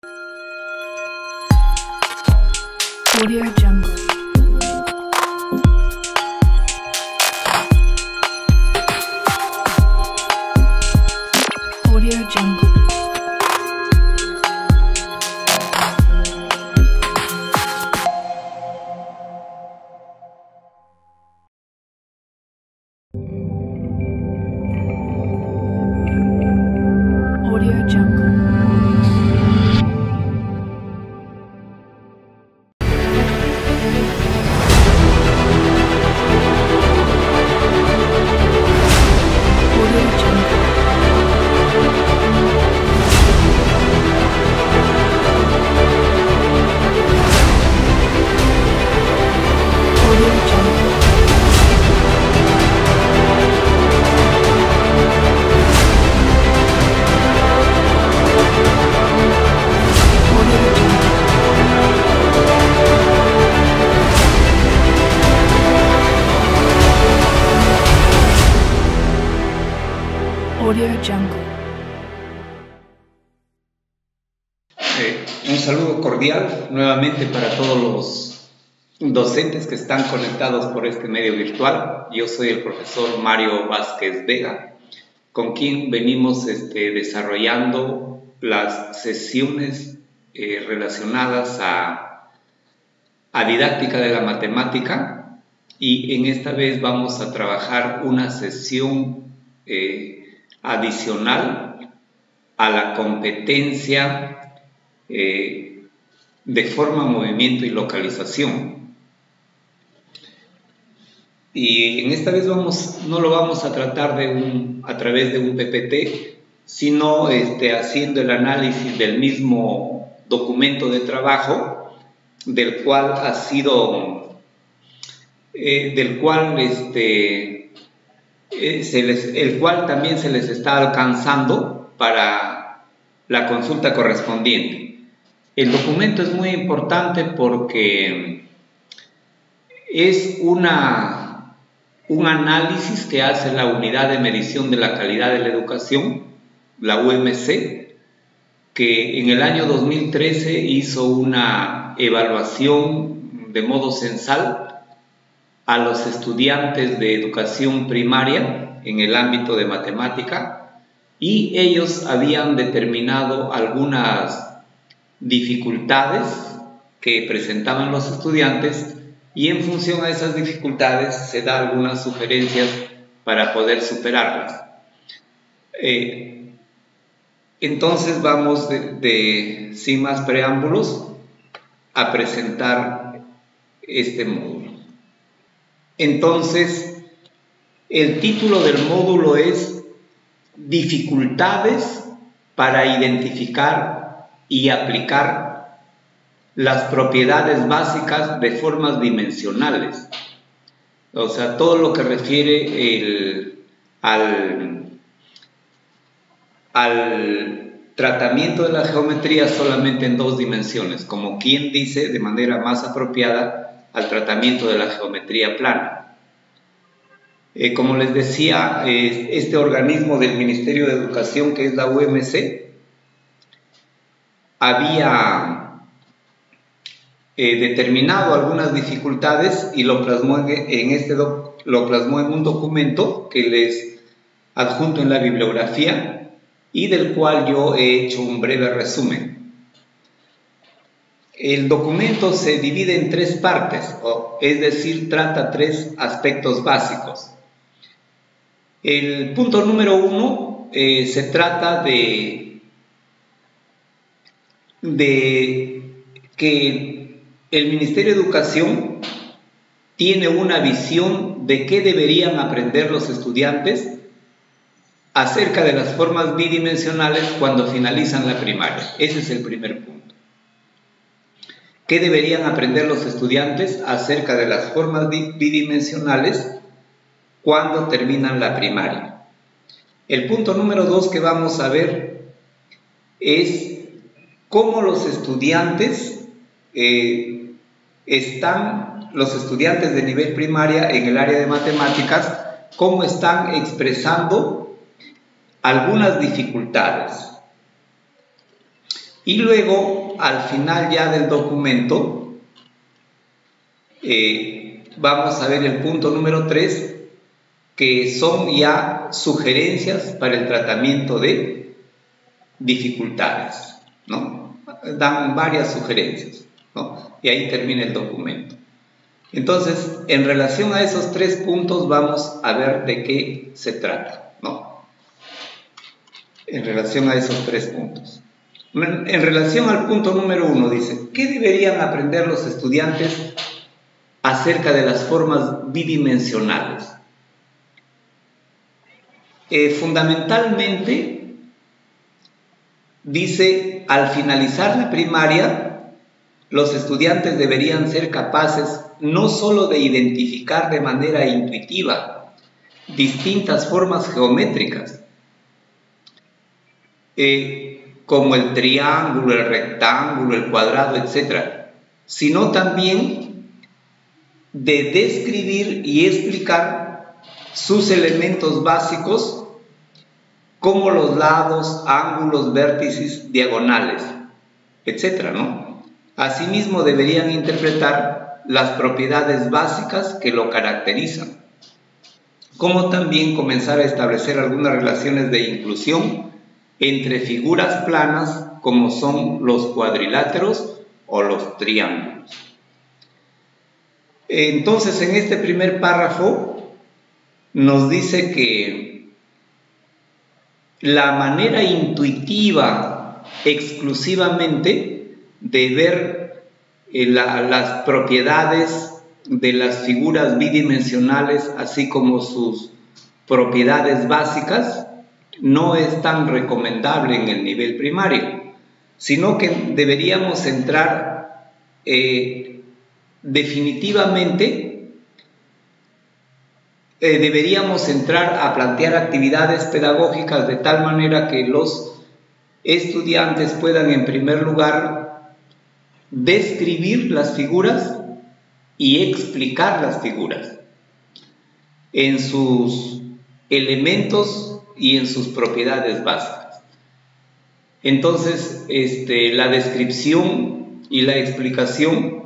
Audio Jungle. Audio Jungle. Audio Jungle. Audio Jungle. Un saludo cordial nuevamente para todos los docentes que están conectados por este medio virtual. Yo soy el profesor Mario Vázquez Vega, con quien venimos desarrollando las sesiones relacionadas a didáctica de la matemática, y en esta vez vamos a trabajar una sesión adicional a la competencia de forma, movimiento y localización. Y en esta vez no lo vamos a tratar a través de un PPT, sino haciendo el análisis del mismo documento de trabajo, del cual el cual también se les está alcanzando para la consulta correspondiente. El documento es muy importante porque es un análisis que hace la Unidad de Medición de la Calidad de la Educación, la UMC, que en el año 2013 hizo una evaluación de modo censal a los estudiantes de educación primaria en el ámbito de matemática, y ellos habían determinado algunas dificultades que presentaban los estudiantes, y en función a esas dificultades se da algunas sugerencias para poder superarlas. Entonces vamos sin más preámbulos a presentar este módulo. Entonces, el título del módulo es Dificultades para identificar y aplicar las propiedades básicas de formas dimensionales. O sea, todo lo que refiere al tratamiento de la geometría solamente en dos dimensiones, como quien dice de manera más apropiada al tratamiento de la geometría plana. Como les decía, este organismo del Ministerio de Educación, que es la UMC, había determinado algunas dificultades y lo plasmó en un documento que les adjunto en la bibliografía y del cual yo he hecho un breve resumen. El documento se divide en tres partes, es decir, trata tres aspectos básicos. El punto número 1 se trata de que el Ministerio de Educación tiene una visión de qué deberían aprender los estudiantes acerca de las formas bidimensionales cuando finalizan la primaria. Ese es el primer punto. ¿Qué deberían aprender los estudiantes acerca de las formas bidimensionales cuando terminan la primaria? El punto número 2 que vamos a ver es cómo los estudiantes de nivel primaria en el área de matemáticas, cómo están expresando algunas dificultades. Y luego, al final ya del documento, vamos a ver el punto número 3, que son ya sugerencias para el tratamiento de dificultades, ¿no? Dan varias sugerencias, ¿no? Y ahí termina el documento. Entonces, en relación a esos 3 puntos, vamos a ver de qué se trata, ¿no? En relación a esos 3 puntos. En relación al punto número 1, dice, ¿qué deberían aprender los estudiantes acerca de las formas bidimensionales? Fundamentalmente, dice, al finalizar la primaria, los estudiantes deberían ser capaces no solo de identificar de manera intuitiva distintas formas geométricas, como el triángulo, el rectángulo, el cuadrado, etc., sino también de describir y explicar sus elementos básicos, como los lados, ángulos, vértices, diagonales, etc., ¿no? Asimismo, deberían interpretar las propiedades básicas que lo caracterizan, como también comenzar a establecer algunas relaciones de inclusión entre figuras planas, como son los cuadriláteros o los triángulos. Entonces, en este primer párrafo nos dice que la manera intuitiva exclusivamente de ver las propiedades de las figuras bidimensionales, así como sus propiedades básicas, no es tan recomendable en el nivel primario, sino que deberíamos entrar definitivamente, deberíamos entrar a plantear actividades pedagógicas de tal manera que los estudiantes puedan, en primer lugar, describir las figuras y explicar las figuras en sus elementos y en sus propiedades básicas. Entonces, la descripción y la explicación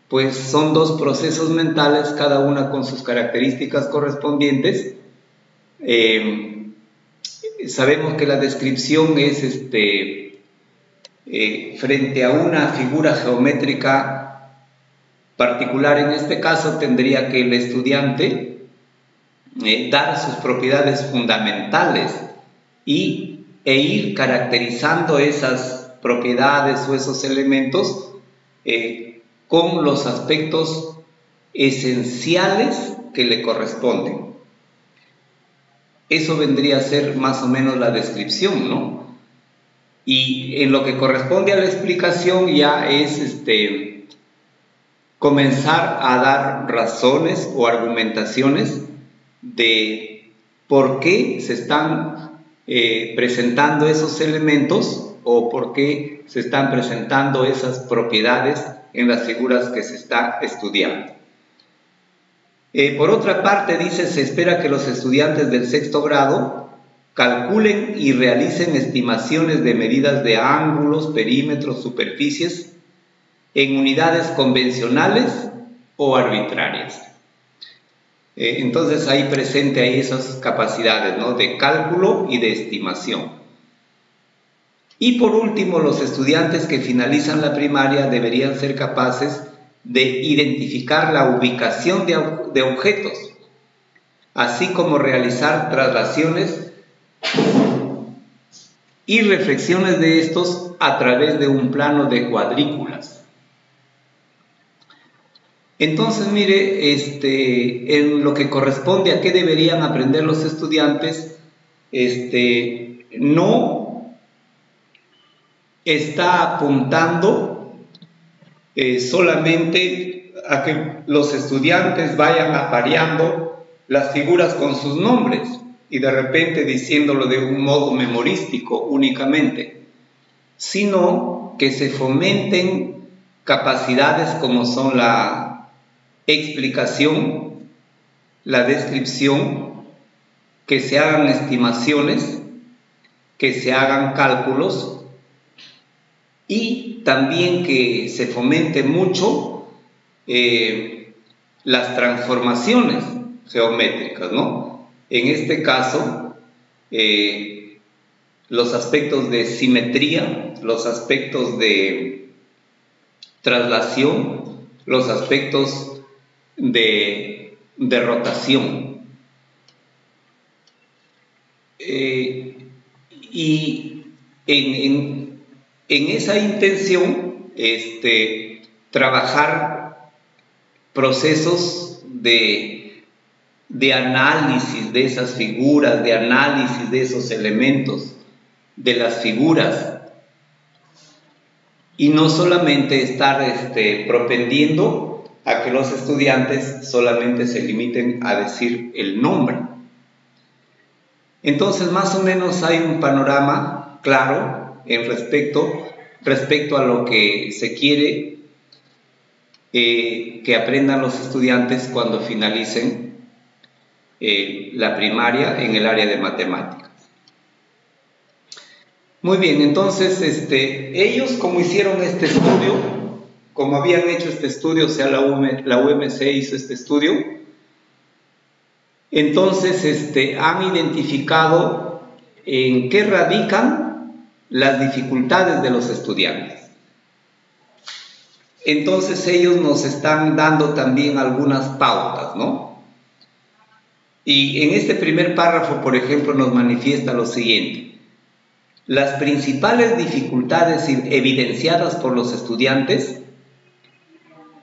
pues son 2 procesos mentales, cada una con sus características correspondientes. Sabemos que la descripción es frente a una figura geométrica particular. En este caso tendría que el estudiante dar sus propiedades fundamentales e ir caracterizando esas propiedades o esos elementos con los aspectos esenciales que le corresponden. Eso vendría a ser más o menos la descripción, ¿no? Y en lo que corresponde a la explicación ya es comenzar a dar razones o argumentaciones de por qué se están presentando esos elementos o por qué se están presentando esas propiedades en las figuras que se está estudiando. Por otra parte, dice, se espera que los estudiantes del 6º grado calculen y realicen estimaciones de medidas de ángulos, perímetros, superficies en unidades convencionales o arbitrarias. Entonces ahí presente ahí esas capacidades, ¿no?, de cálculo y de estimación. Y por último, los estudiantes que finalizan la primaria deberían ser capaces de identificar la ubicación de objetos, así como realizar traslaciones y reflexiones de estos a través de un plano de cuadrículas. Entonces, mire, en lo que corresponde a qué deberían aprender los estudiantes, no está apuntando solamente a que los estudiantes vayan apareando las figuras con sus nombres y de repente diciéndolo de un modo memorístico únicamente, sino que se fomenten capacidades como son la explicación, la descripción, que se hagan estimaciones, que se hagan cálculos y también que se fomente mucho las transformaciones geométricas, ¿no? En este caso, los aspectos de simetría, los aspectos de traslación, los aspectos de rotación. Y en esa intención, trabajar procesos de análisis de esas figuras, de análisis de esos elementos, de las figuras, y no solamente estar propendiendo a que los estudiantes solamente se limiten a decir el nombre. Entonces, más o menos hay un panorama claro en respecto a lo que se quiere que aprendan los estudiantes cuando finalicen la primaria en el área de matemáticas. Muy bien, entonces ellos, como hicieron este estudio, como habían hecho este estudio, o sea, la UMC hizo este estudio, entonces han identificado en qué radican las dificultades de los estudiantes. Entonces ellos nos están dando también algunas pautas, ¿no? Y en este primer párrafo, por ejemplo, nos manifiesta lo siguiente: las principales dificultades evidenciadas por los estudiantes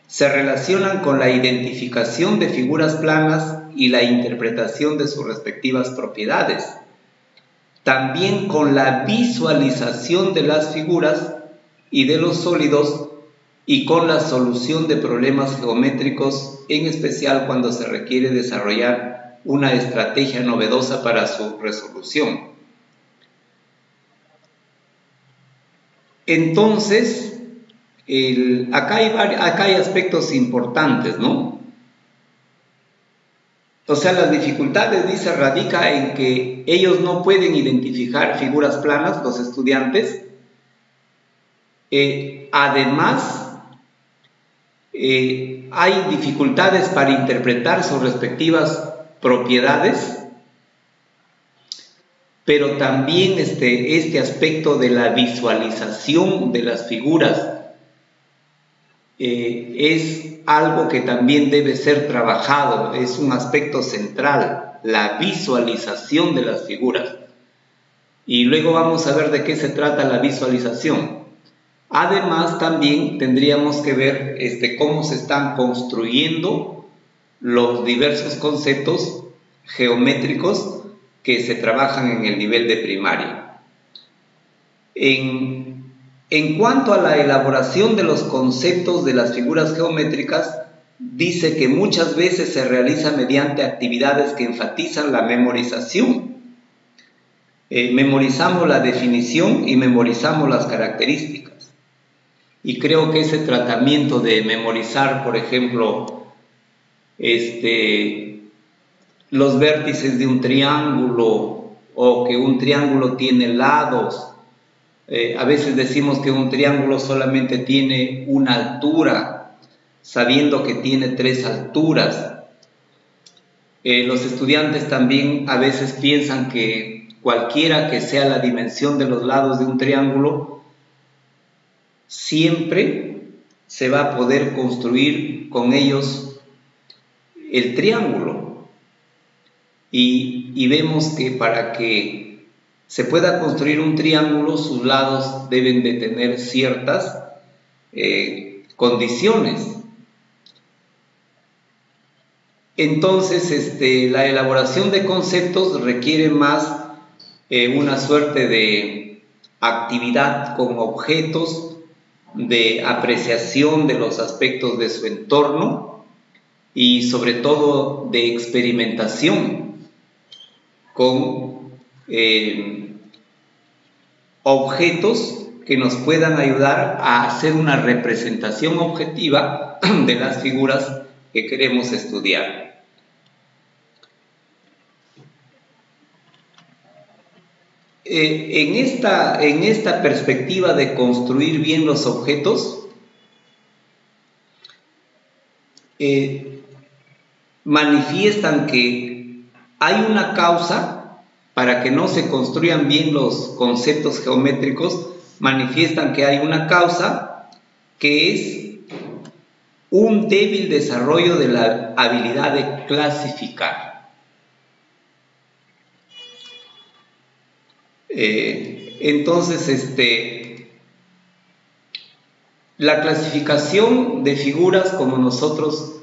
se relacionan con la identificación de figuras planas y la interpretación de sus respectivas propiedades, también con la visualización de las figuras y de los sólidos y con la solución de problemas geométricos, en especial cuando se requiere desarrollar una estrategia novedosa para su resolución. Entonces, acá hay aspectos importantes, ¿no? O sea, las dificultades, dice, radica en que ellos no pueden identificar figuras planas, los estudiantes. Además, hay dificultades para interpretar sus respectivas propiedades, pero también este aspecto de la visualización de las figuras es algo que también debe ser trabajado, es un aspecto central, la visualización de las figuras. Y luego vamos a ver de qué se trata la visualización. Además, también tendríamos que ver cómo se están construyendo los diversos conceptos geométricos que se trabajan en el nivel de primaria. En cuanto a la elaboración de los conceptos de las figuras geométricas, dice que muchas veces se realiza mediante actividades que enfatizan la memorización. Memorizamos la definición y memorizamos las características. Y creo que ese tratamiento de memorizar, por ejemplo, los vértices de un triángulo, o que un triángulo tiene lados. A veces decimos que un triángulo solamente tiene una altura, sabiendo que tiene 3 alturas. Los estudiantes también a veces piensan que cualquiera que sea la dimensión de los lados de un triángulo, siempre se va a poder construir con ellos el triángulo. Y vemos que para que se pueda construir un triángulo, sus lados deben de tener ciertas condiciones. Entonces, la elaboración de conceptos requiere más una suerte de actividad con objetos, de apreciación de los aspectos de su entorno y sobre todo de experimentación con objetos que nos puedan ayudar a hacer una representación objetiva de las figuras que queremos estudiar. en esta perspectiva de construir bien los objetos, manifiestan que hay una causa para que no se construyan bien los conceptos geométricos, manifiestan que hay una causa que es un débil desarrollo de la habilidad de clasificar. Entonces, la clasificación de figuras, como nosotros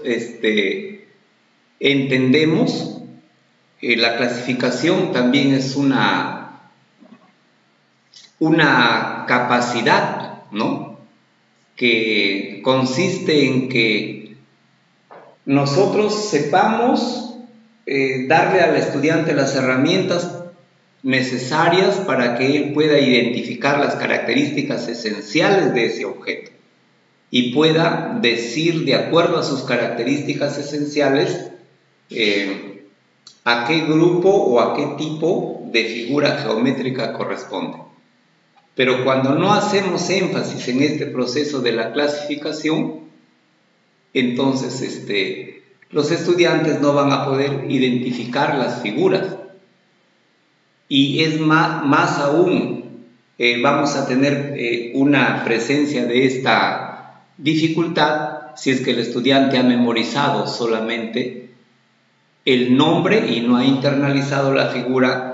entendemos, la clasificación también es una capacidad, ¿no?, que consiste en que nosotros sepamos darle al estudiante las herramientas necesarias para que él pueda identificar las características esenciales de ese objeto y pueda decir, de acuerdo a sus características esenciales, a qué grupo o a qué tipo de figura geométrica corresponde. Pero cuando no hacemos énfasis en este proceso de la clasificación, entonces los estudiantes no van a poder identificar las figuras. Y es más aún, vamos a tener una presencia de esta dificultad si es que el estudiante ha memorizado solamente el nombre y no ha internalizado la figura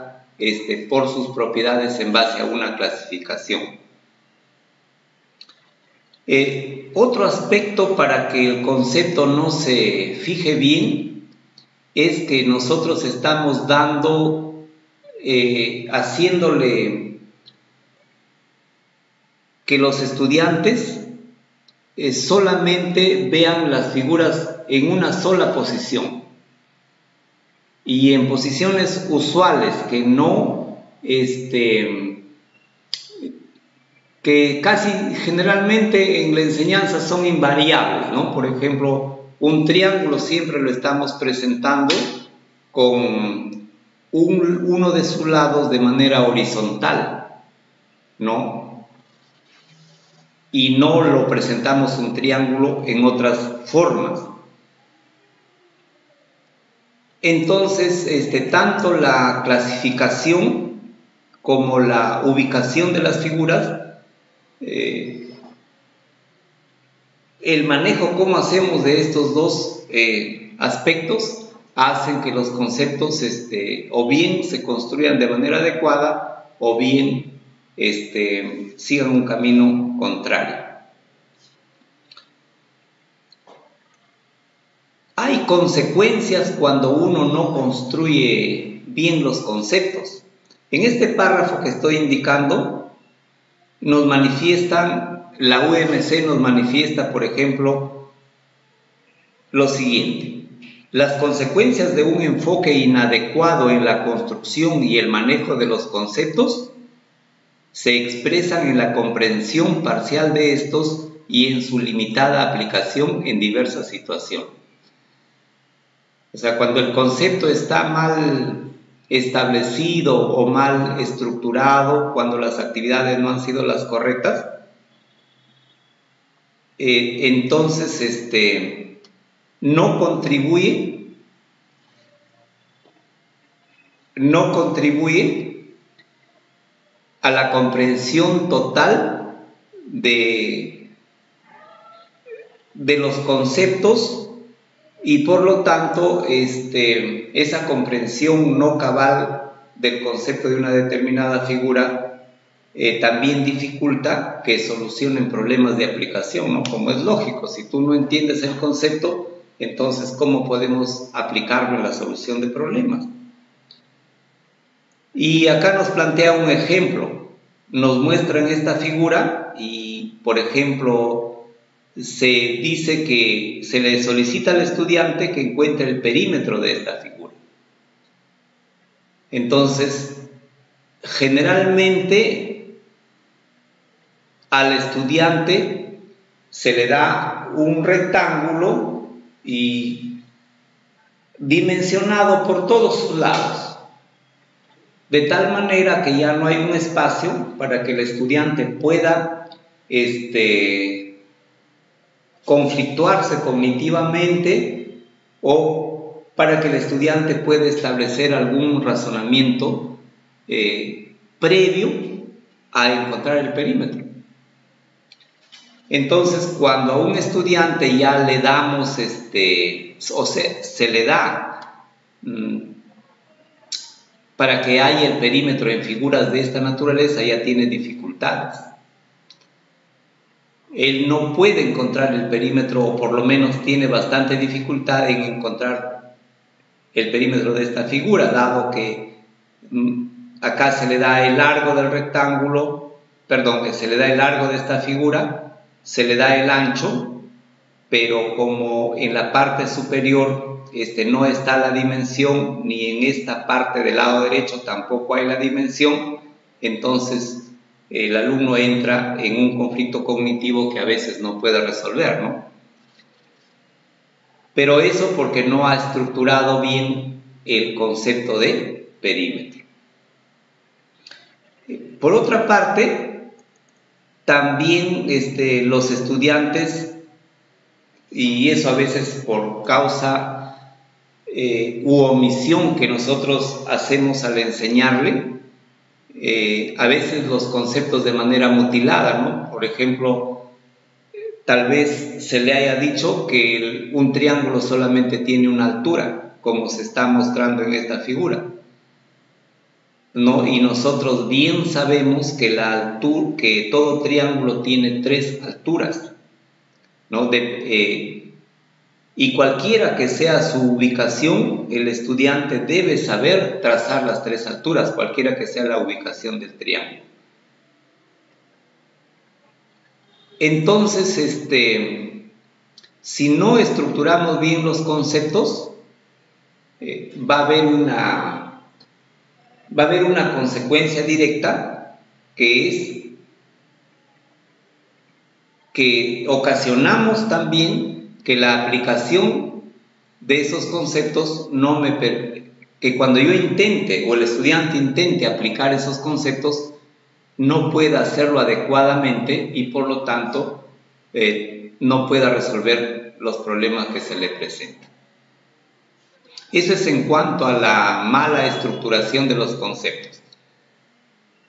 por sus propiedades en base a una clasificación. Otro aspecto para que el concepto no se fije bien es que nosotros estamos haciéndole que los estudiantes solamente vean las figuras en una sola posición y en posiciones usuales que no, que casi generalmente en la enseñanza son invariables, ¿no? Por ejemplo, un triángulo siempre lo estamos presentando con uno de sus lados de manera horizontal, ¿no? Y no lo presentamos un triángulo en otras formas. Entonces, tanto la clasificación como la ubicación de las figuras, el manejo, cómo hacemos de estos dos aspectos, hacen que los conceptos o bien se construyan de manera adecuada o bien sigan un camino contrario. Hay consecuencias cuando uno no construye bien los conceptos. En este párrafo que estoy indicando, nos manifiestan, la UMC nos manifiesta, por ejemplo, lo siguiente: las consecuencias de un enfoque inadecuado en la construcción y el manejo de los conceptos se expresan en la comprensión parcial de estos y en su limitada aplicación en diversas situaciones. O sea, cuando el concepto está mal establecido o mal estructurado, cuando las actividades no han sido las correctas, entonces no contribuye a la comprensión total de los conceptos y por lo tanto esa comprensión no cabal del concepto de una determinada figura también dificulta que solucionen problemas de aplicación, ¿no? Como es lógico, si tú no entiendes el concepto, entonces ¿cómo podemos aplicarlo en la solución de problemas? Y acá nos plantea un ejemplo, nos muestran esta figura y, por ejemplo, se dice que se le solicita al estudiante que encuentre el perímetro de esta figura. Entonces, generalmente al estudiante se le da un rectángulo y dimensionado por todos sus lados. de tal manera que ya no hay un espacio para que el estudiante pueda conflictuarse cognitivamente o para que el estudiante pueda establecer algún razonamiento previo a encontrar el perímetro. Entonces, cuando a un estudiante ya le damos, se le da para que haya el perímetro en figuras de esta naturaleza, ya tiene dificultades. Él no puede encontrar el perímetro, o por lo menos tiene bastante dificultad en encontrar el perímetro de esta figura, dado que acá se le da el largo del rectángulo, perdón, que se le da el largo de esta figura, se le da el ancho, pero como en la parte superior no está la dimensión, ni en esta parte del lado derecho tampoco hay la dimensión, entonces el alumno entra en un conflicto cognitivo que a veces no puede resolver, ¿no? Pero eso porque no ha estructurado bien el concepto de perímetro. Por otra parte, también los estudiantes, y eso a veces por causa u omisión que nosotros hacemos al enseñarle, a veces los conceptos de manera mutilada, ¿no? Por ejemplo, tal vez se le haya dicho que un triángulo solamente tiene una altura, como se está mostrando en esta figura, ¿no? Y nosotros bien sabemos que que todo triángulo tiene 3 alturas, ¿no? Y cualquiera que sea su ubicación, el estudiante debe saber trazar las 3 alturas, cualquiera que sea la ubicación del triángulo. Entonces, si no estructuramos bien los conceptos, va a haber una consecuencia directa, que es que ocasionamos también que la aplicación de esos conceptos que cuando yo intente o el estudiante intente aplicar esos conceptos no pueda hacerlo adecuadamente y por lo tanto no pueda resolver los problemas que se le presentan. Eso es en cuanto a la mala estructuración de los conceptos.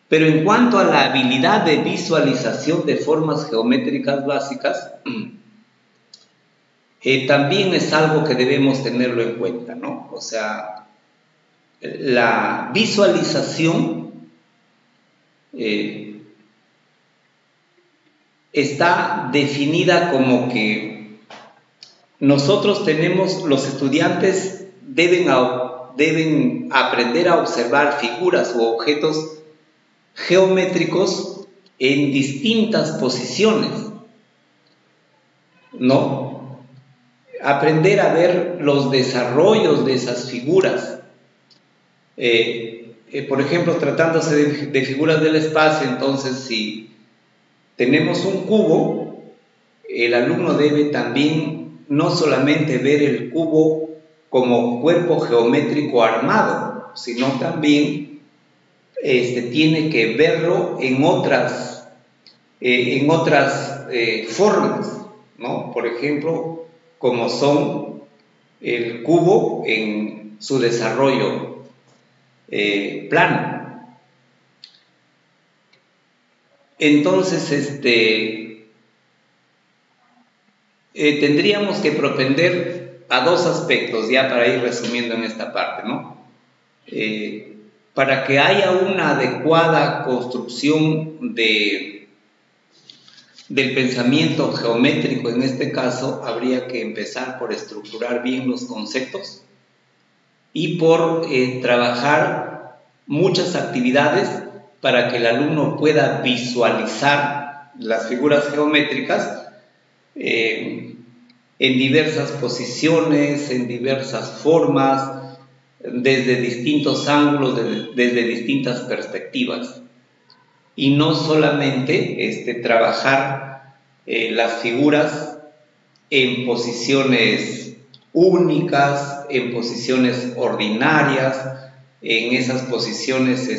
Pero en cuanto a la habilidad de visualización de formas geométricas básicas, también es algo que debemos tenerlo en cuenta, ¿no? O sea, la visualización está definida como que nosotros los estudiantes deben aprender a observar figuras u objetos geométricos en distintas posiciones, ¿no? Aprender a ver los desarrollos de esas figuras. Por ejemplo, tratándose de figuras del espacio, entonces si tenemos un cubo, el alumno debe también no solamente ver el cubo como cuerpo geométrico armado, sino también tiene que verlo en otras formas, ¿no? Por ejemplo, como son el cubo en su desarrollo plano. Entonces, tendríamos que propender a 2 aspectos, ya para ir resumiendo en esta parte, ¿no? Para que haya una adecuada construcción del pensamiento geométrico, en este caso, habría que empezar por estructurar bien los conceptos y por trabajar muchas actividades para que el alumno pueda visualizar las figuras geométricas en diversas posiciones, en diversas formas, desde distintos ángulos, desde distintas perspectivas. Y no solamente trabajar las figuras en posiciones únicas, en posiciones ordinarias, en esas posiciones,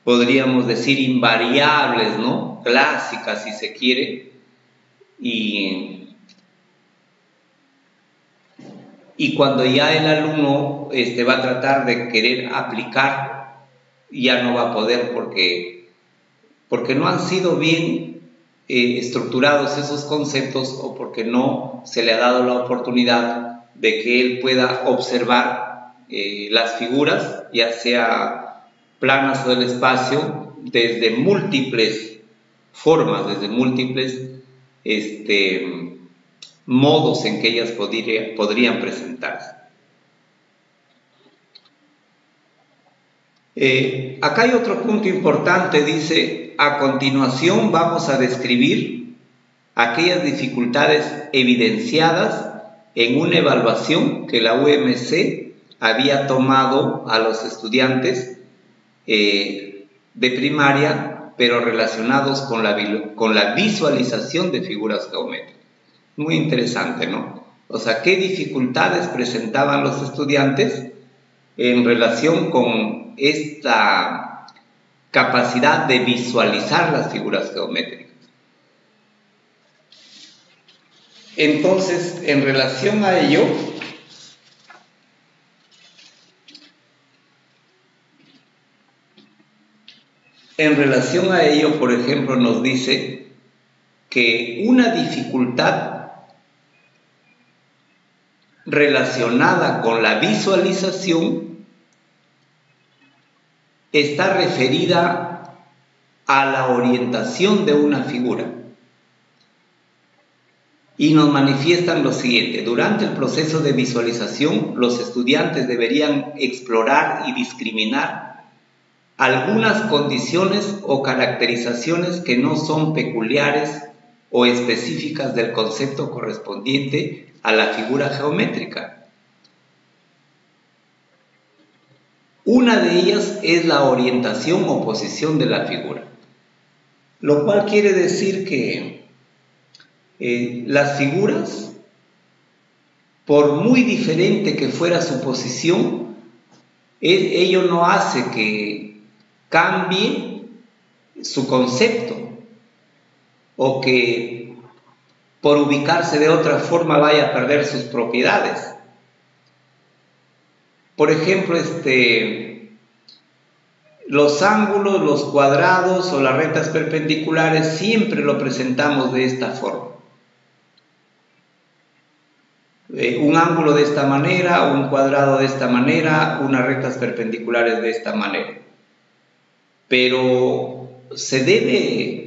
podríamos decir invariables, ¿no? Clásicas, si se quiere, y cuando ya el alumno va a tratar de querer aplicar, ya no va a poder porque no han sido bien estructurados esos conceptos, o porque no se le ha dado la oportunidad de que él pueda observar las figuras, ya sea planas o del espacio, desde múltiples formas, desde múltiples modos en que ellas podrían presentarse. Acá hay otro punto importante, dice: a continuación vamos a describir aquellas dificultades evidenciadas en una evaluación que la UMC había tomado a los estudiantes de primaria, pero relacionados con la visualización de figuras geométricas. Muy interesante, ¿no? O sea, ¿qué dificultades presentaban los estudiantes en relación con esta capacidad de visualizar las figuras geométricas? Entonces, en relación a ello, por ejemplo, nos dice que una dificultad relacionada con la visualización está referida a la orientación de una figura, y nos manifiestan lo siguiente: durante el proceso de visualización, los estudiantes deberían explorar y discriminar algunas condiciones o caracterizaciones que no son peculiares o específicas del concepto correspondiente a la figura geométrica. Una de ellas es la orientación o posición de la figura, lo cual quiere decir que las figuras, por muy diferente que fuera su posición, ello no hace que cambie su concepto, o que por ubicarse de otra forma vaya a perder sus propiedades. Por ejemplo, los ángulos, los cuadrados o las rectas perpendiculares siempre lo presentamos de esta forma. Un ángulo de esta manera, un cuadrado de esta manera, unas rectas perpendiculares de esta manera. Pero se debe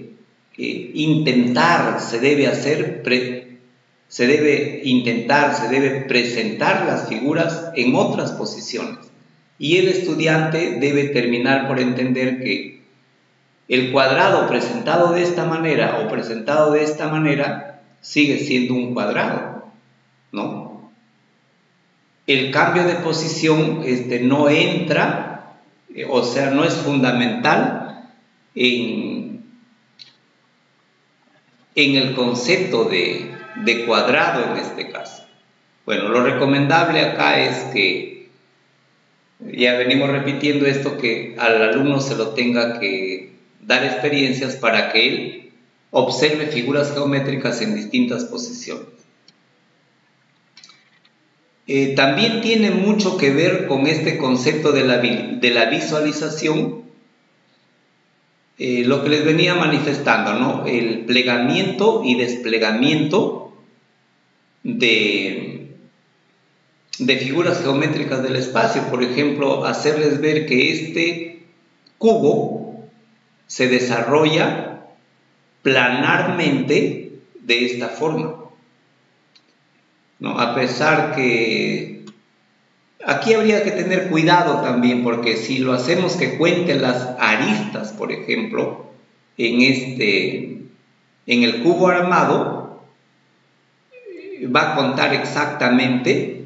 se debe presentar las figuras en otras posiciones, y el estudiante debe terminar por entender que el cuadrado presentado de esta manera o presentado de esta manera sigue siendo un cuadrado, ¿no? El cambio de posición no entra, o sea, no es fundamental en el concepto de cuadrado en este caso. Bueno, lo recomendable acá es que, ya venimos repitiendo esto, que al alumno se lo tenga que dar experiencias para que él observe figuras geométricas en distintas posiciones. También tiene mucho que ver con este concepto de la visualización, lo que les venía manifestando, ¿no? El plegamiento y desplegamiento de figuras geométricas del espacio. Por ejemplo, hacerles ver que este cubo se desarrolla planarmente de esta forma, ¿no? A pesar que aquí habría que tener cuidado también, porque si lo hacemos que cuente las aristas, por ejemplo, en el cubo armado, va a contar exactamente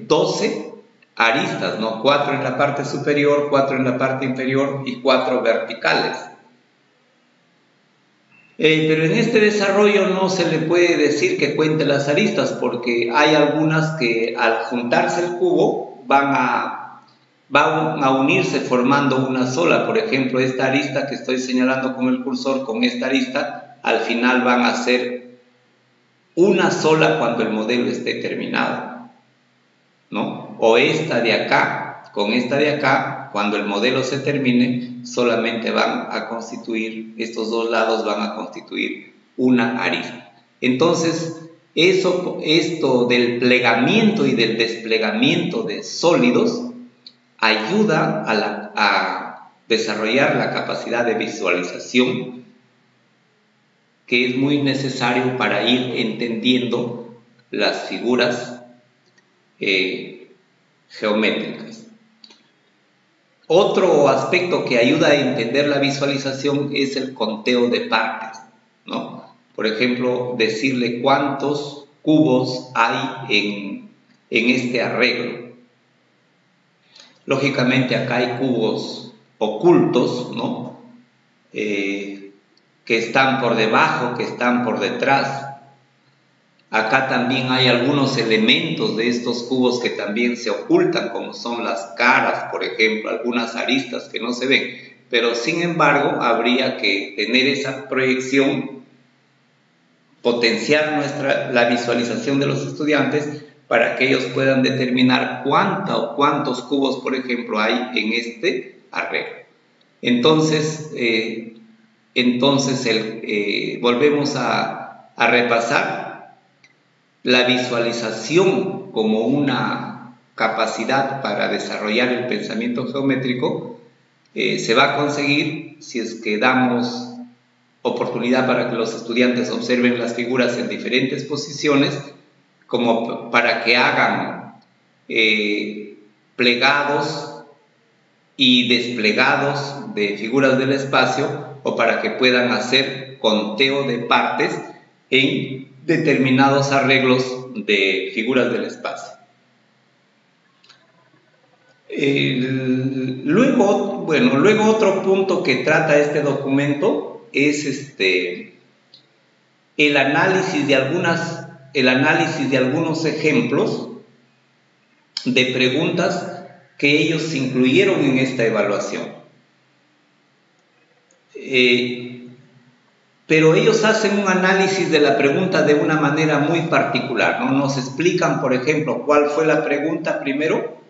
12 aristas, ¿no? 4 en la parte superior, 4 en la parte inferior y 4 verticales. Pero en este desarrollo no se le puede decir que cuente las aristas, porque hay algunas que al juntarse el cubo van a unirse formando una sola. Por ejemplo, esta arista que estoy señalando con el cursor, con esta arista, al final van a ser una sola cuando el modelo esté terminado, ¿no? O esta de acá, con esta de acá, cuando el modelo se termine, solamente van a constituir, estos dos lados van a constituir una arista. Entonces, esto del plegamiento y del desplegamiento de sólidos ayuda a desarrollar la capacidad de visualización, que es muy necesario para ir entendiendo las figuras geométricas. Otro aspecto que ayuda a entender la visualización es el conteo de partes, ¿no? Por ejemplo, decirle cuántos cubos hay en este arreglo. Lógicamente acá hay cubos ocultos, ¿no? Que están por debajo, que están por detrás. Acá también hay algunos elementos de estos cubos que también se ocultan, como son las caras, por ejemplo, algunas aristas que no se ven. Pero sin embargo, habría que tener esa proyección, potenciar la visualización de los estudiantes para que ellos puedan determinar cuántos cubos, por ejemplo, hay en este arreglo. Entonces, volvemos a repasar. La visualización como una capacidad para desarrollar el pensamiento geométrico se va a conseguir si es que damos oportunidad para que los estudiantes observen las figuras en diferentes posiciones, como para que hagan plegados y desplegados de figuras del espacio, o para que puedan hacer conteo de partes en determinados arreglos de figuras del espacio. Luego otro punto que trata este documento es el análisis de algunos ejemplos de preguntas que ellos incluyeron en esta evaluación. Pero ellos hacen un análisis de la pregunta de una manera muy particular, ¿no? Nos explican, por ejemplo, cuál fue la pregunta primero,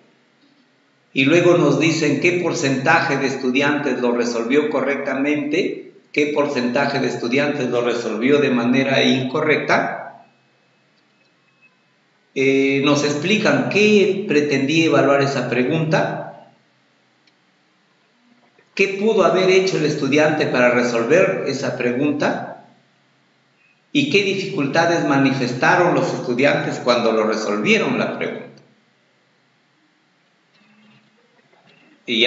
y luego nos dicen qué porcentaje de estudiantes lo resolvió correctamente, qué porcentaje de estudiantes lo resolvió de manera incorrecta. Nos explican qué pretendía evaluar esa pregunta, qué pudo haber hecho el estudiante para resolver esa pregunta y qué dificultades manifestaron los estudiantes cuando lo resolvieron la pregunta. Y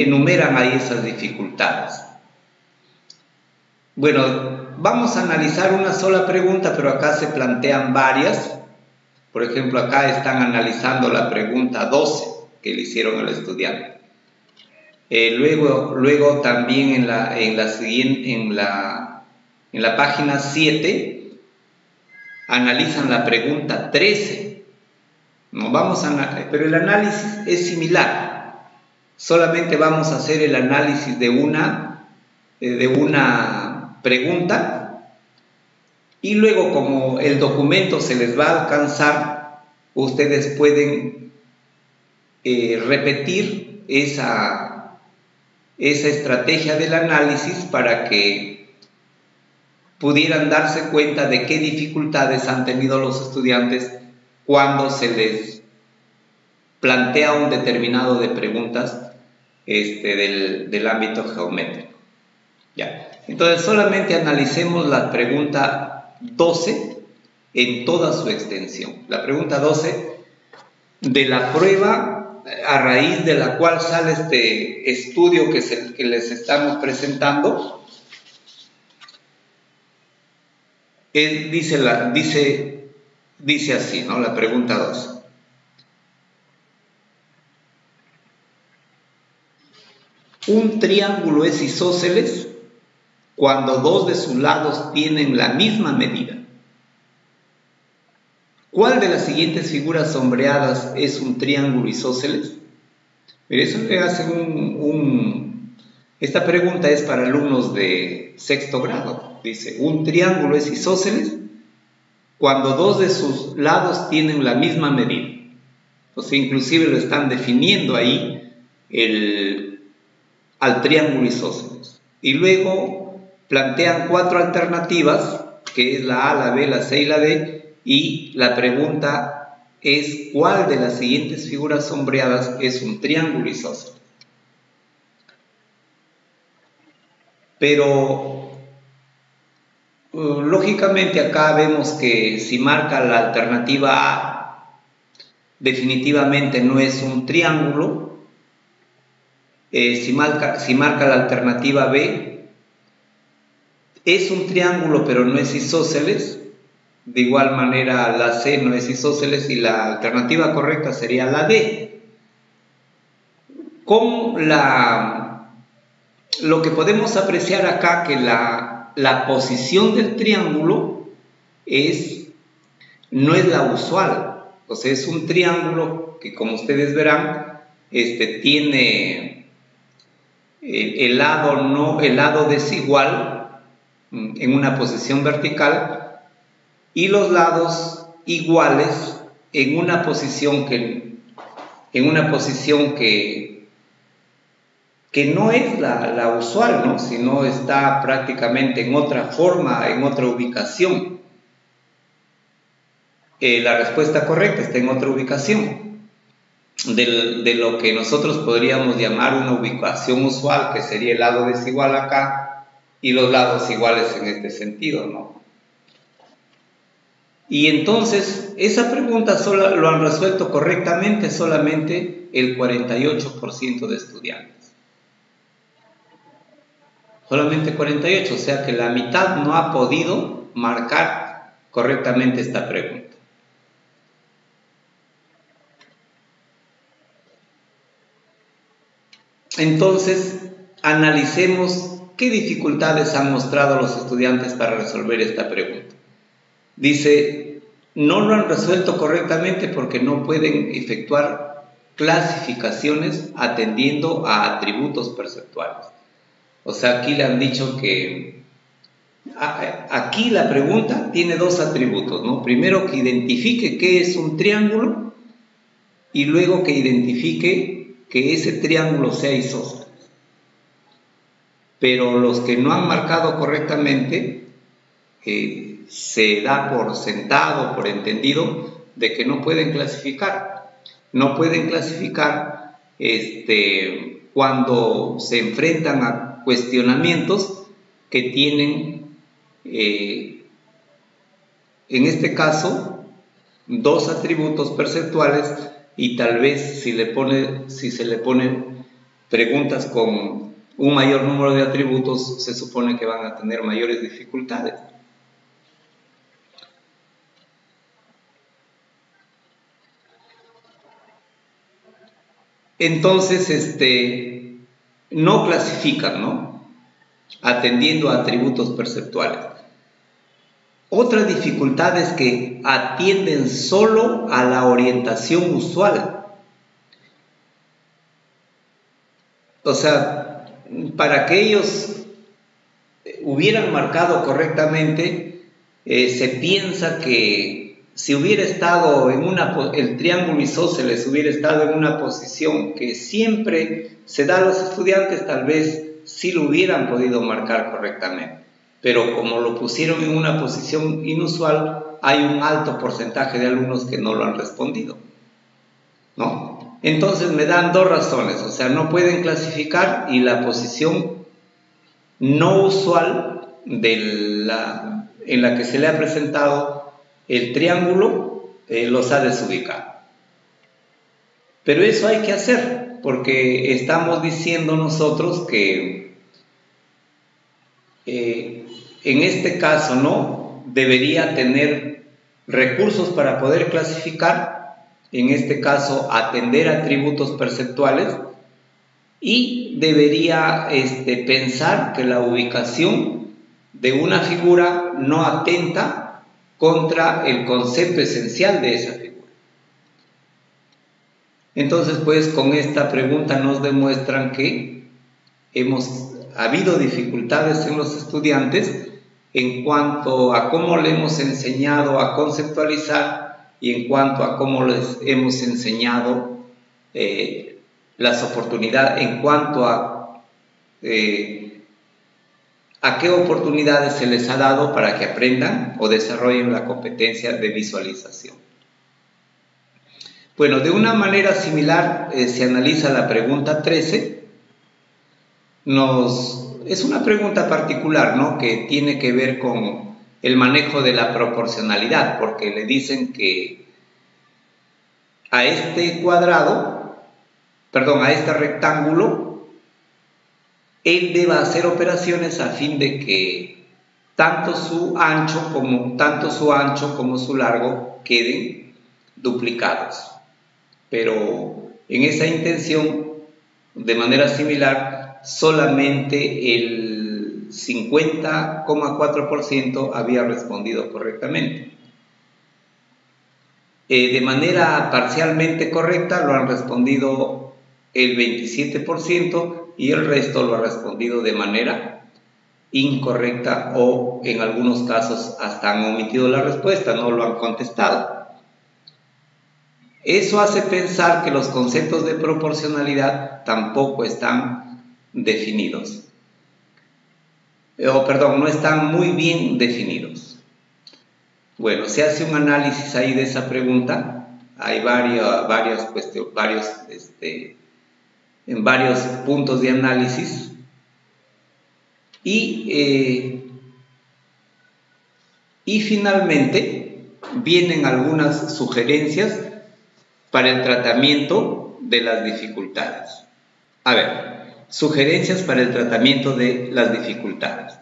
enumeran ahí esas dificultades. Bueno, vamos a analizar una sola pregunta, pero acá se plantean varias. Por ejemplo, acá están analizando la pregunta 12 que le hicieron al estudiante. Luego también en la página 7 analizan la pregunta 13. Pero el análisis es similar. Solamente vamos a hacer el análisis de una pregunta, y luego, como el documento se les va a alcanzar, ustedes pueden repetir esa estrategia del análisis para que pudieran darse cuenta de qué dificultades han tenido los estudiantes cuando se les plantea un determinado de preguntas del ámbito geométrico. Ya. Entonces, solamente analicemos la pregunta 12 en toda su extensión. La pregunta 12 de la prueba a raíz de la cual sale este estudio que les estamos presentando, dice así, ¿no? La pregunta 12. Un triángulo es isósceles cuando dos de sus lados tienen la misma medida. ¿Cuál de las siguientes figuras sombreadas es un triángulo isósceles? Mire, eso le hacen esta pregunta es para alumnos de sexto grado. Dice, un triángulo es isósceles cuando dos de sus lados tienen la misma medida. O sea, inclusive lo están definiendo ahí al triángulo isósceles. Y luego plantean 4 alternativas, que es la A, la B, la C y la D, y la pregunta es ¿cuál de las siguientes figuras sombreadas es un triángulo isósceles? Pero lógicamente acá vemos que si marca la alternativa A, definitivamente no es un triángulo. Si marca la alternativa B, es un triángulo pero no es isósceles. De igual manera la C no es isósceles y la alternativa correcta sería la D. Con lo que podemos apreciar acá que la posición del triángulo no es la usual. O sea, es un triángulo que, como ustedes verán, tiene el lado desigual en una posición vertical y los lados iguales en una posición que no es la usual, ¿no? Sino está prácticamente en otra forma, en otra ubicación. La respuesta correcta está en otra ubicación de lo que nosotros podríamos llamar una ubicación usual, que sería el lado desigual acá y los lados iguales en este sentido, ¿no? Y entonces esa pregunta solo lo han resuelto correctamente solamente el 48% de estudiantes. Solamente 48, o sea que la mitad no ha podido marcar correctamente esta pregunta. Entonces, analicemos qué dificultades han mostrado los estudiantes para resolver esta pregunta. Dice, no lo han resuelto correctamente porque no pueden efectuar clasificaciones atendiendo a atributos perceptuales. O sea, aquí le han dicho que aquí la pregunta tiene 2 atributos, ¿no? Primero, que identifique qué es un triángulo y luego que identifique que ese triángulo sea isósceles. Pero los que no han marcado correctamente se da por sentado, por entendido, de que no pueden clasificar. No pueden clasificar cuando se enfrentan a cuestionamientos que tienen, en este caso, 2 atributos perceptuales y tal vez si se le ponen preguntas con un mayor número de atributos, se supone que van a tener mayores dificultades. Entonces, no clasifican, ¿no? Atendiendo a atributos perceptuales. Otra dificultad es que atienden solo a la orientación usual. O sea, para que ellos hubieran marcado correctamente, se piensa que si hubiera estado el triángulo isósceles hubiera estado en una posición que siempre se da a los estudiantes, tal vez sí lo hubieran podido marcar correctamente. Pero como lo pusieron en una posición inusual, hay un alto porcentaje de alumnos que no lo han respondido, ¿no? Entonces me dan 2 razones, o sea, no pueden clasificar y la posición no usual en la que se le ha presentado el triángulo los ha desubicado. Pero eso hay que hacer, porque estamos diciendo nosotros que en este caso no debería tener recursos para poder clasificar, en este caso atender atributos perceptuales, y debería pensar que la ubicación de una figura no atenta contra el concepto esencial de esa figura. Entonces, pues, con esta pregunta nos demuestran que ha habido dificultades en los estudiantes en cuanto a cómo le hemos enseñado a conceptualizar y en cuanto a cómo les hemos enseñado las oportunidades, en cuanto a qué oportunidades se les ha dado para que aprendan o desarrollen la competencia de visualización. Bueno, de una manera similar se analiza la pregunta 13. Es una pregunta particular, ¿no?, que tiene que ver con el manejo de la proporcionalidad, porque le dicen que a este rectángulo, él deba hacer operaciones a fin de que tanto su ancho como su largo queden duplicados. Pero en esa intención, de manera similar, solamente el 50,4% había respondido correctamente. De manera parcialmente correcta lo han respondido el 27% y el resto lo ha respondido de manera incorrecta, o en algunos casos hasta han omitido la respuesta, no lo han contestado. Eso hace pensar que los conceptos de proporcionalidad tampoco están definidos. No están muy bien definidos. Bueno, se hace un análisis ahí de esa pregunta. Hay varios puntos de análisis. Y finalmente vienen algunas sugerencias para el tratamiento de las dificultades. Sugerencias para el tratamiento de las dificultades.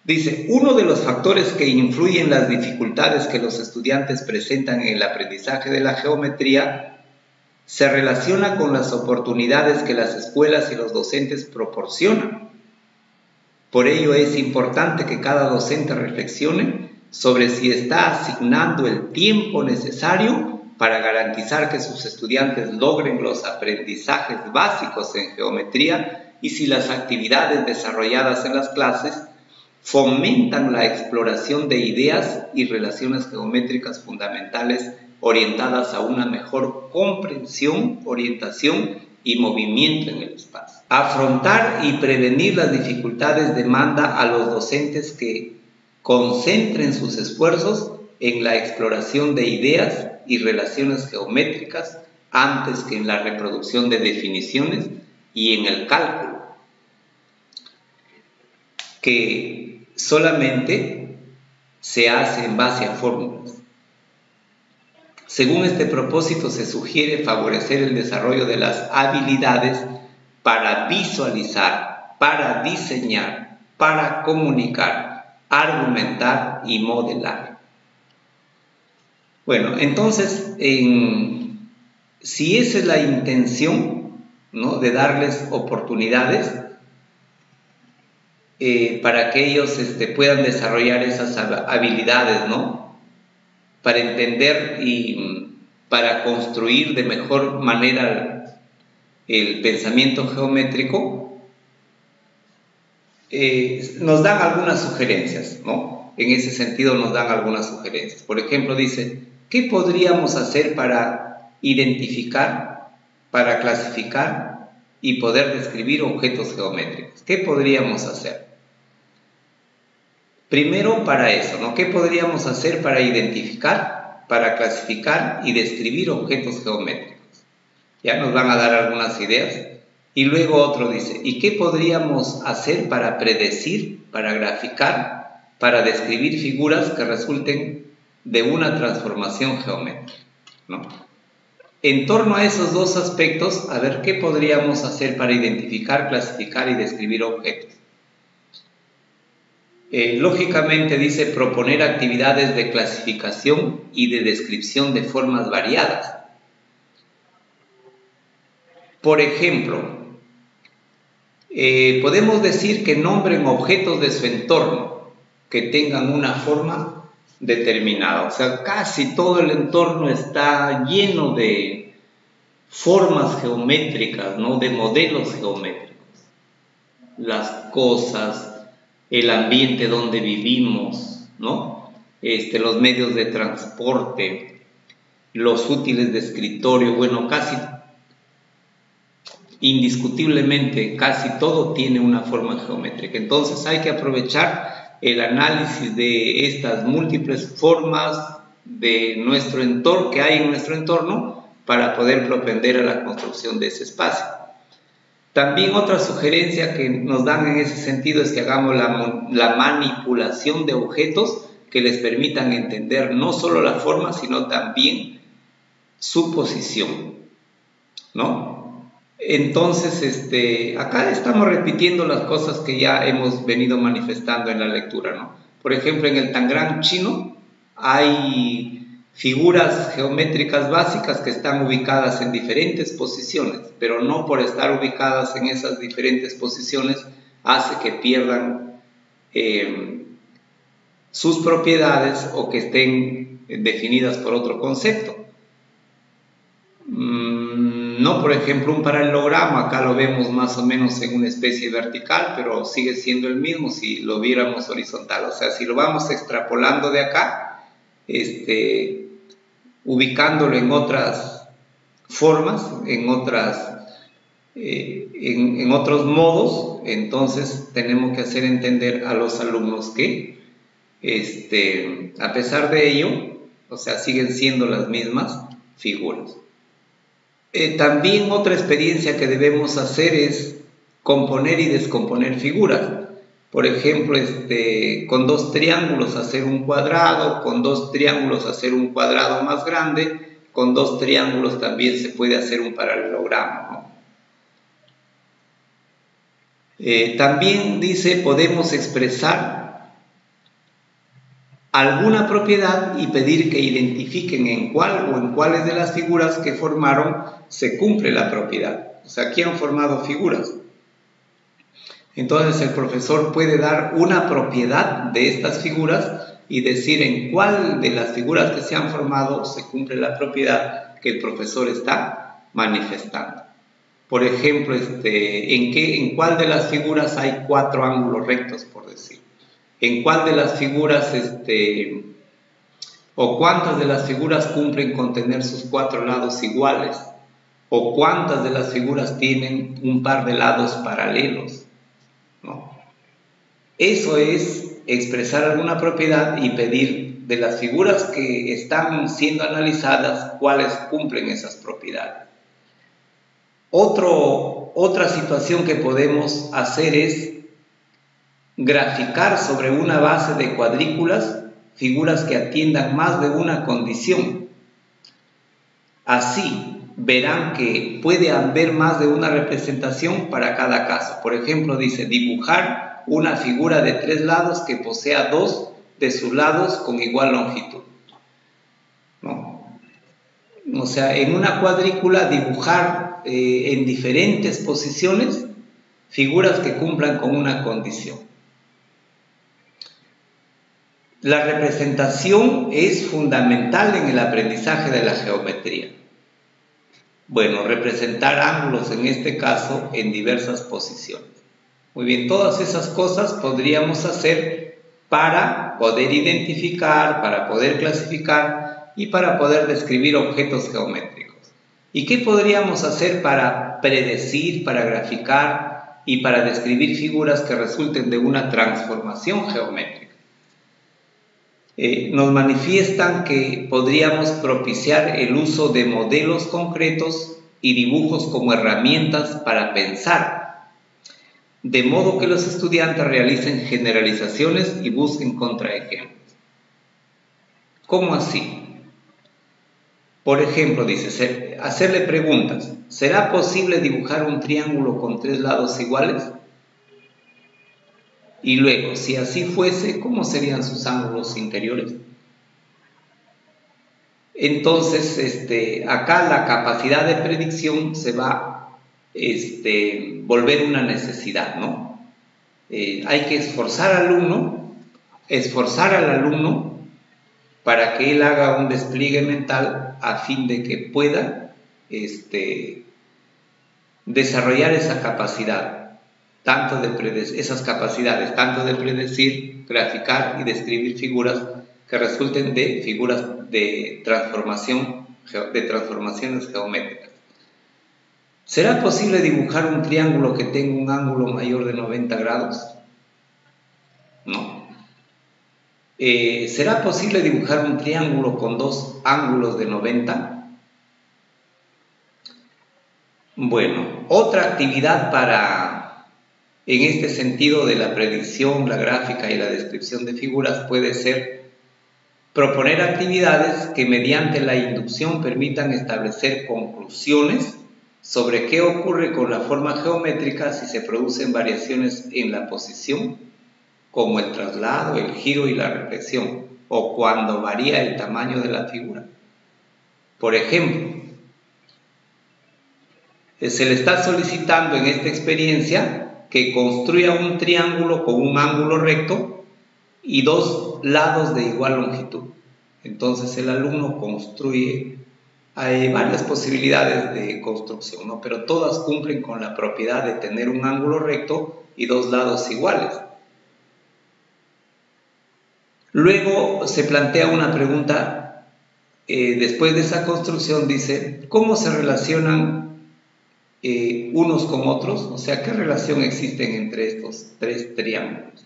Dice, uno de los factores que influyen en las dificultades que los estudiantes presentan en el aprendizaje de la geometría se relaciona con las oportunidades que las escuelas y los docentes proporcionan. Por ello es importante que cada docente reflexione sobre si está asignando el tiempo necesario para garantizar que sus estudiantes logren los aprendizajes básicos en geometría y si las actividades desarrolladas en las clases fomentan la exploración de ideas y relaciones geométricas fundamentales orientadas a una mejor comprensión, orientación y movimiento en el espacio. Afrontar y prevenir las dificultades demanda a los docentes que concentren sus esfuerzos en la exploración de ideas y relaciones geométricas antes que en la reproducción de definiciones y en el cálculo, que solamente se hace en base a fórmulas. Según este propósito, se sugiere favorecer el desarrollo de las habilidades para visualizar, para diseñar, para comunicar, argumentar y modelar. Bueno, entonces, si esa es la intención, ¿no?, de darles oportunidades para que ellos puedan desarrollar esas habilidades, ¿no?, para entender y para construir de mejor manera el pensamiento geométrico, nos dan algunas sugerencias, ¿no? En ese sentido nos dan algunas sugerencias. Por ejemplo, dice, ¿qué podríamos hacer para identificar, para clasificar y poder describir objetos geométricos? ¿Qué podríamos hacer? Primero, para eso, ¿no? ¿Qué podríamos hacer para identificar, para clasificar y describir objetos geométricos? Ya nos van a dar algunas ideas. Y luego otro dice, ¿y qué podríamos hacer para predecir, para graficar, para describir figuras que resulten de una transformación geométrica, ¿no? En torno a esos dos aspectos, a ver qué podríamos hacer para identificar, clasificar y describir objetos. Lógicamente dice proponer actividades de clasificación y de descripción de formas variadas. Por ejemplo, podemos decir que nombren objetos de su entorno, que tengan una forma determinada. O sea, casi todo el entorno está lleno de formas geométricas, ¿no? De modelos geométricos. Las cosas, el ambiente donde vivimos, ¿no? Los medios de transporte, los útiles de escritorio, bueno, casi indiscutiblemente, casi todo tiene una forma geométrica. Entonces hay que aprovechar el análisis de estas múltiples formas de nuestro entorno, que hay en nuestro entorno, para poder propender a la construcción de ese espacio. También otra sugerencia que nos dan en ese sentido es que hagamos la manipulación de objetos que les permitan entender no solo la forma, sino también su posición, ¿no? Entonces, acá estamos repitiendo las cosas que ya hemos venido manifestando en la lectura, ¿no? Por ejemplo, en el Tangram chino hay figuras geométricas básicas que están ubicadas en diferentes posiciones, pero no por estar ubicadas en esas diferentes posiciones hace que pierdan sus propiedades o que estén definidas por otro concepto. No, por ejemplo, un paralelogramo, acá lo vemos más o menos en una especie vertical, pero sigue siendo el mismo si lo viéramos horizontal. O sea, si lo vamos extrapolando de acá, ubicándolo en otras formas, en otros modos, entonces tenemos que hacer entender a los alumnos que, a pesar de ello, o sea, siguen siendo las mismas figuras. También otra experiencia que debemos hacer es componer y descomponer figuras. Por ejemplo, con dos triángulos hacer un cuadrado, con dos triángulos hacer un cuadrado más grande, con dos triángulos también se puede hacer un paralelogramo, ¿no? También dice, podemos expresar alguna propiedad y pedir que identifiquen en cuál o en cuáles de las figuras que formaron se cumple la propiedad. O sea, aquí han formado figuras. Entonces el profesor puede dar una propiedad de estas figuras y decir en cuál de las figuras que se han formado se cumple la propiedad que el profesor está manifestando. Por ejemplo, en cuál de las figuras hay 4 ángulos rectos, por decir. En cuál de las figuras, o cuántas de las figuras cumplen con tener sus 4 lados iguales, o cuántas de las figuras tienen un par de lados paralelos, ¿no? Eso es expresar alguna propiedad y pedir de las figuras que están siendo analizadas cuáles cumplen esas propiedades. Otra situación que podemos hacer es graficar sobre una base de cuadrículas figuras que atiendan más de una condición. Así verán que puede haber más de una representación para cada caso. Por ejemplo, dice dibujar una figura de 3 lados que posea 2 de sus lados con igual longitud, ¿no? O sea, en una cuadrícula dibujar en diferentes posiciones figuras que cumplan con una condición. La representación es fundamental en el aprendizaje de la geometría. Bueno, representar ángulos en este caso en diversas posiciones. Muy bien, todas esas cosas podríamos hacer para poder identificar, para poder clasificar y para poder describir objetos geométricos. ¿Y qué podríamos hacer para predecir, para graficar y para describir figuras que resulten de una transformación geométrica? Nos manifiestan que podríamos propiciar el uso de modelos concretos y dibujos como herramientas para pensar, de modo que los estudiantes realicen generalizaciones y busquen contraejemplos. ¿Cómo así? Por ejemplo, dice, hacerle preguntas. ¿Será posible dibujar un triángulo con 3 lados iguales? Y luego, si así fuese, ¿cómo serían sus ángulos interiores? Entonces, acá la capacidad de predicción se va a volver una necesidad, ¿no? Hay que esforzar al alumno esforzar al alumno para que él haga un despliegue mental a fin de que pueda desarrollar esa capacidad, esas capacidades, tanto de predecir, graficar y describir figuras que resulten de figuras de transformaciones geométricas. ¿Será posible dibujar un triángulo que tenga un ángulo mayor de 90 grados? No. ¿Será posible dibujar un triángulo con dos ángulos de 90? Bueno, otra actividad en este sentido de la predicción, la gráfica y la descripción de figuras puede ser proponer actividades que mediante la inducción permitan establecer conclusiones sobre qué ocurre con la forma geométrica si se producen variaciones en la posición, como el traslado, el giro y la reflexión, o cuando varía el tamaño de la figura. Por ejemplo, se le está solicitando en esta experiencia que construya un triángulo con un ángulo recto y dos lados de igual longitud. Entonces el alumno construye, hay varias posibilidades de construcción, ¿no? Pero todas cumplen con la propiedad de tener un ángulo recto y dos lados iguales. Luego se plantea una pregunta, después de esa construcción dice, ¿cómo se relacionan unos con otros? O sea, ¿qué relación existe entre estos tres triángulos?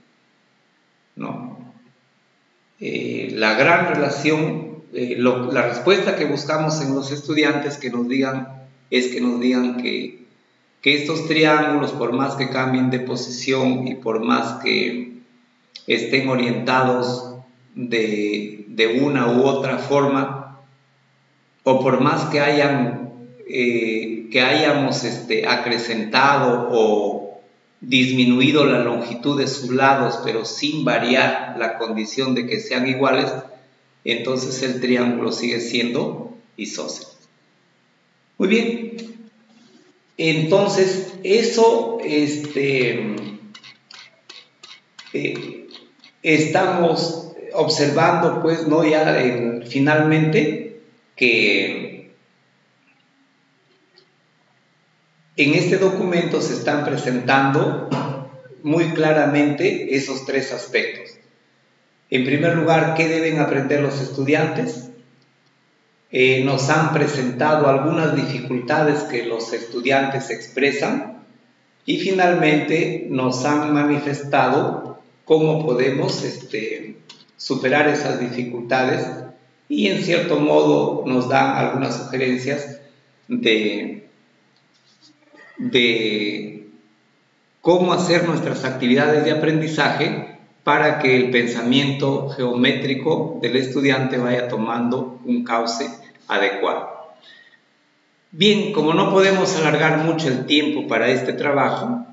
¿No? La gran relación, la respuesta que buscamos en los estudiantes que nos digan que estos triángulos, por más que cambien de posición y por más que estén orientados de una u otra forma, o por más que hayamos acrecentado o disminuido la longitud de sus lados, pero sin variar la condición de que sean iguales, entonces el triángulo sigue siendo isósceles. Muy bien, entonces eso estamos observando, pues, ¿no? Ya finalmente que en este documento se están presentando muy claramente esos tres aspectos. En primer lugar, ¿qué deben aprender los estudiantes? Nos han presentado algunas dificultades que los estudiantes expresan y finalmente nos han manifestado cómo podemos superar esas dificultades y en cierto modo nos dan algunas sugerencias de cómo hacer nuestras actividades de aprendizaje para que el pensamiento geométrico del estudiante vaya tomando un cauce adecuado. Bien, como no podemos alargar mucho el tiempo para este trabajo,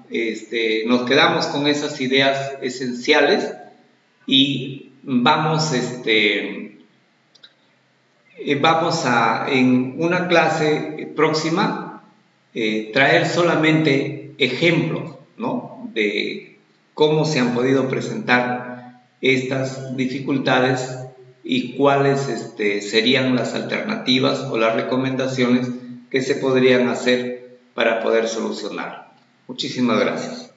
nos quedamos con esas ideas esenciales y vamos a, en una clase próxima, traer solamente ejemplos, ¿no? De cómo se han podido presentar estas dificultades y cuáles serían las alternativas o las recomendaciones que se podrían hacer para poder solucionar. Muchísimas gracias.